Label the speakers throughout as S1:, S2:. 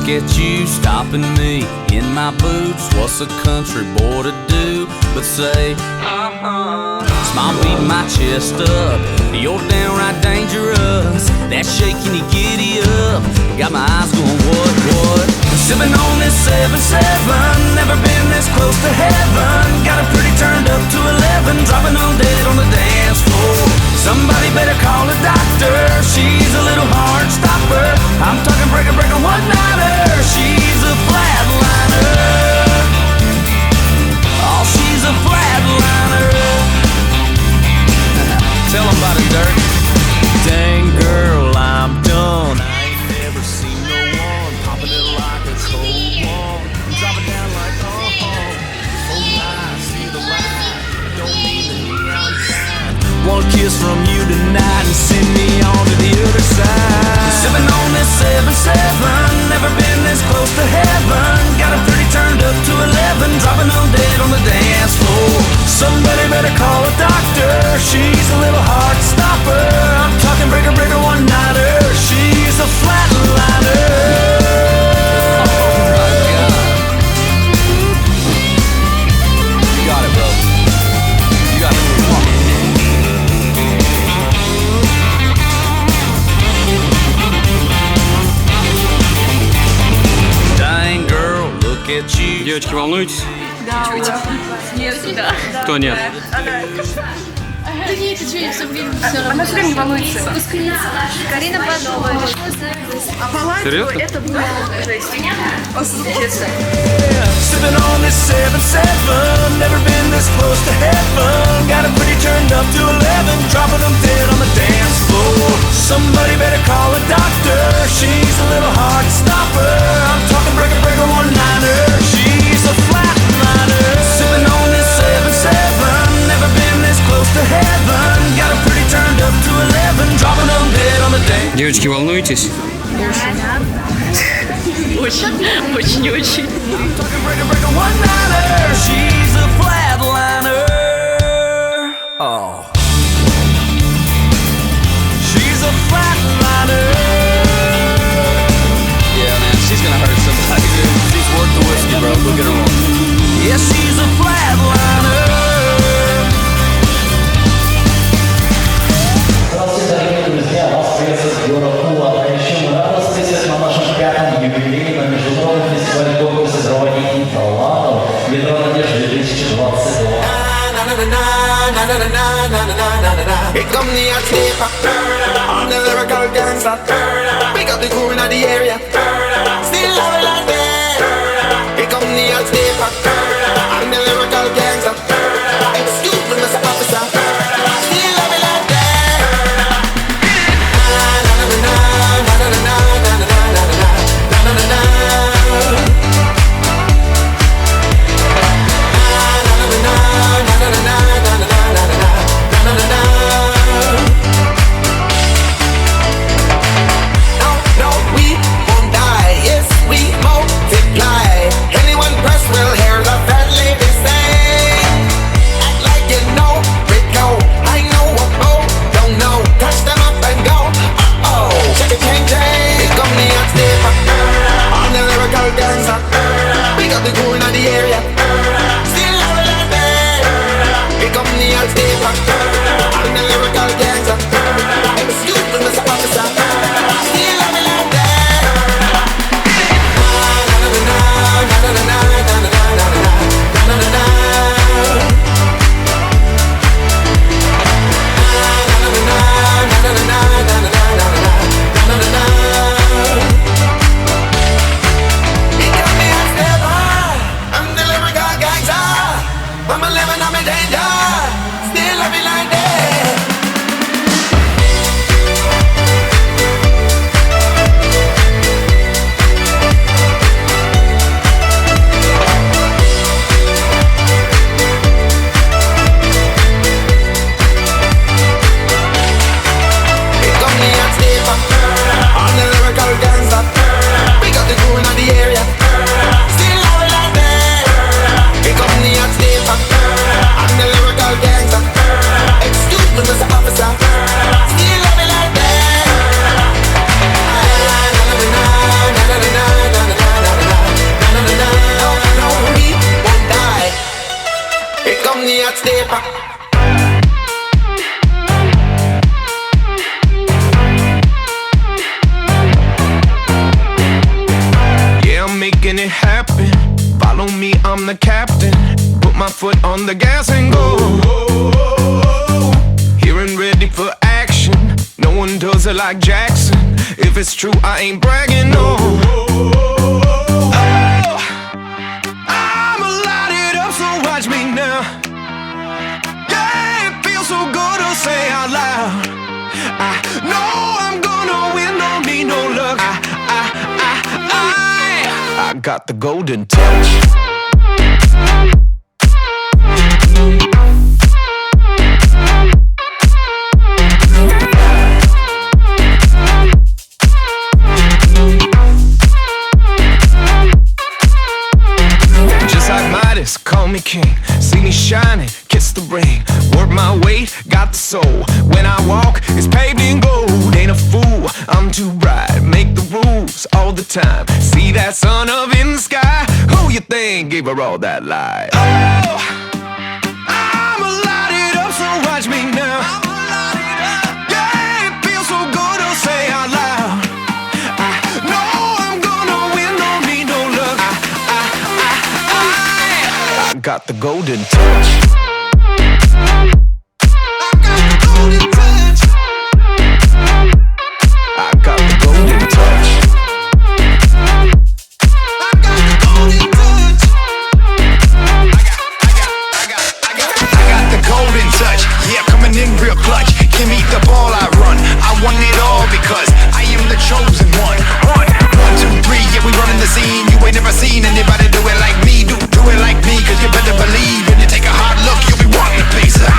S1: look at you stopping me in my boots. What's a country boy to do but say, Smile beating my chest up, you're downright dangerous. That shaking you giddy up, got my eyes going what? Sipping on this 7-7, never been this close to heaven. Got it pretty turned up to 11, dropping on dead on the dance floor. Somebody better call a doctor, she's a little hard stopper. I'm talking breaker, one-nighter, she's a flatliner. Oh, she's a flatliner. Tell 'em about it, Dirk. Dang girl, I'm done. I ain't never seen no one popping it like a cold one. Drop it down like oh I see the light. Don't need the neon sign. One kiss from you tonight and send me on to the other side. Sipping on this 7-7, never been this close to heaven. Got it pretty turned up to 11, dropping on dead on the dance floor. Somebody better call a doctor, she's a little hard stopper. I'm talking breaker, one-nighter, she's a flatliner. Oh my God. You got it, bro. You got it. Come on. Dang girl, look at you.
S2: Девочки, волнуетесь?
S3: Да. Нет, да.
S2: Кто нет?
S3: Да нет, ты что, все время все равно.
S4: Она все время волнуется.
S3: Карина подумала.
S4: А по лайку
S2: Серьезно?
S4: это было жесть.
S1: Sipping on this 7-7, never been this close to heaven. Got it pretty turned up to 11, dropping them dead on the dance floor. Somebody better call a doctor, she's a little hard stopper. I'm talking breaker, one-nighter, she's a flatliner. Sipping on this 7-7, never been this close to heaven. Got it pretty turned up to 11, dropping them dead on the dance.
S2: Девочки, волнуетесь?
S3: Очень.
S1: I'm talking breaker, one-nighter, she's a flatliner. Oh. She's a flatliner. Yeah, man, she's gonna hurt somebody, dude. She's worth the whiskey, bro. Look at her on. Yeah, she's a flatliner.
S5: Здравствуйте, дорогие друзья! Вас приветствует город Тула. А еще мы рады вас приветствовать на нашем 5-м юбилейном международном фестивале конкурс-фестиваля Фламинго «Ветра, надежд» 2022.
S6: Here come the hot sleeper, I'm the lyrical gangster. Pick up the crew in the area, still love it like that. Here come the hot sleeper, I'm the lyrical gangster. Excuse me, Mr. Officer, still love it like that. No, we won't die. making it happen. Follow me, I'm the captain. Put my foot on the gas and go. Here and ready for action. No one does it like Jackson. If it's true, I ain't bragging, no. I'm lighted up, so watch me now. Yeah, it feels so good to say out loud. I know I'm gonna win, don't need no luck. I got the golden touch. Just like Midas, call me king. See me shining, kiss the ring. Work my weight, got the soul. When I walk, it's paved in gold. Ain't a fool, I'm too bright. Make the rules all the time. See that sun up in the sky? Who you think gave her all that light? Oh, I'm lighted up, so watch me now. Yeah, it feels so good to say out loud. I know I'm gonna win, don't need no luck. I got the golden touch. I got the golden touch. I got the golden touch. I got the golden touch. Yeah, coming in real clutch. Give me the ball, I run. I want it all because I am the chosen one. 1, 2, 3, yeah, we running the scene. You ain't never seen anybody do it like me. Do it like me, cause you better believe. When you take a hard look, you'll be wanting a piece of.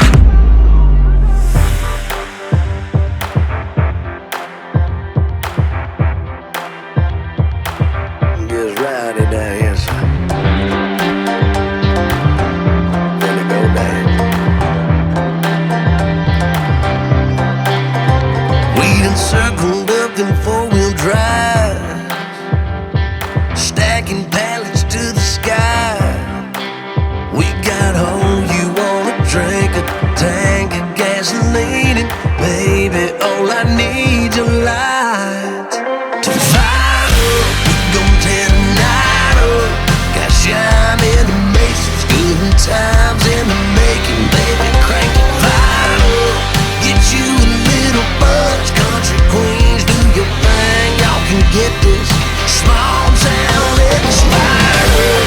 S2: Just rowdy down here, son. Finna go down. We done circled up in four-wheel drive, stacking pallets to the sky. We got home, you wanna drink a tank of gasoline, and baby, all I need your light to fire up. We gon' tear the night up. Got shine in the masons, good times in the making, baby, crank it, fire up. Get you a little buzz, country queens, do your thing, y'all can get this. Small town, let's fire up.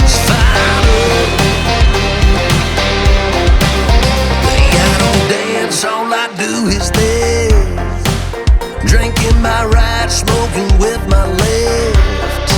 S2: Let's fire up. I don't dance, all I do is this. Drinking my right, smoking with my left.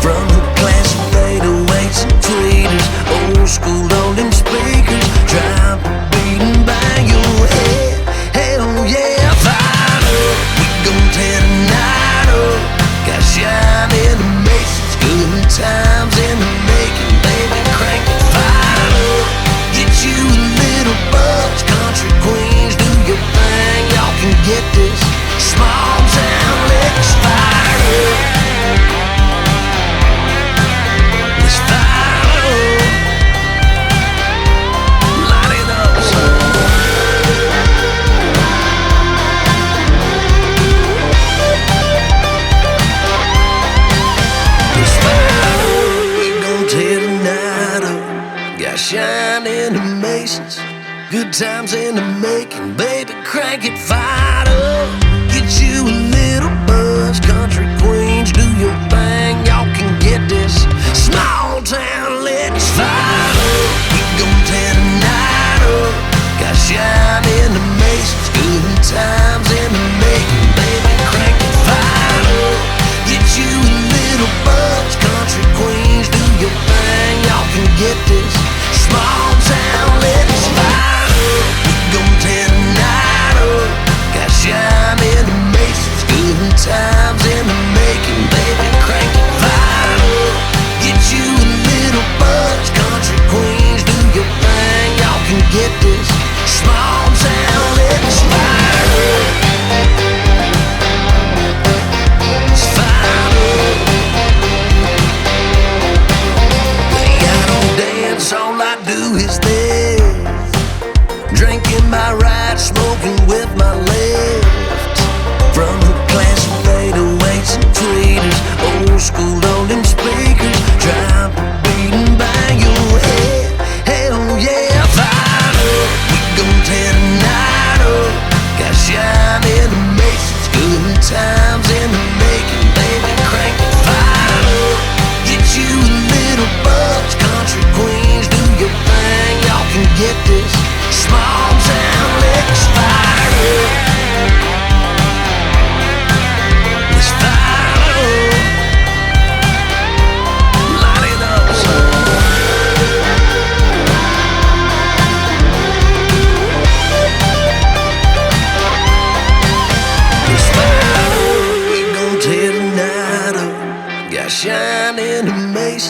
S2: From the classic 808s and tweeters, old school on them speakers, drop a beat and bang your head. Hell yeah, fire up. We gon' tear the night up. Got shine in the masons, good times in the making, baby, crank it, fire up. Get you a little buzz, country queens, do your thing, y'all can get this. Small town, let's fire up. Let's fire up. Light it up, son. Let's fire up. We gon' tear the night up. Got shine in the masons, good times in the making, baby, crank it, fire up. Get you a little buzz, country queens, do your thing, y'all can get this. Small town, let's fire up. We gon' tear the night up. Got shine in the masons, good times in the making, baby, crank it, fire up. Get you a little buzz, country queens, do your thing, y'all can get this. Small town, let's fire up. We gon' tear the night up. Got shine in the masons, good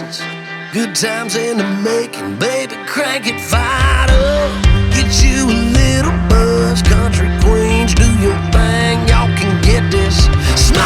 S2: license. Good times in the making, baby, crank it, fired up. Get you a little buzz, country queens, do your thing. Y'all can get this.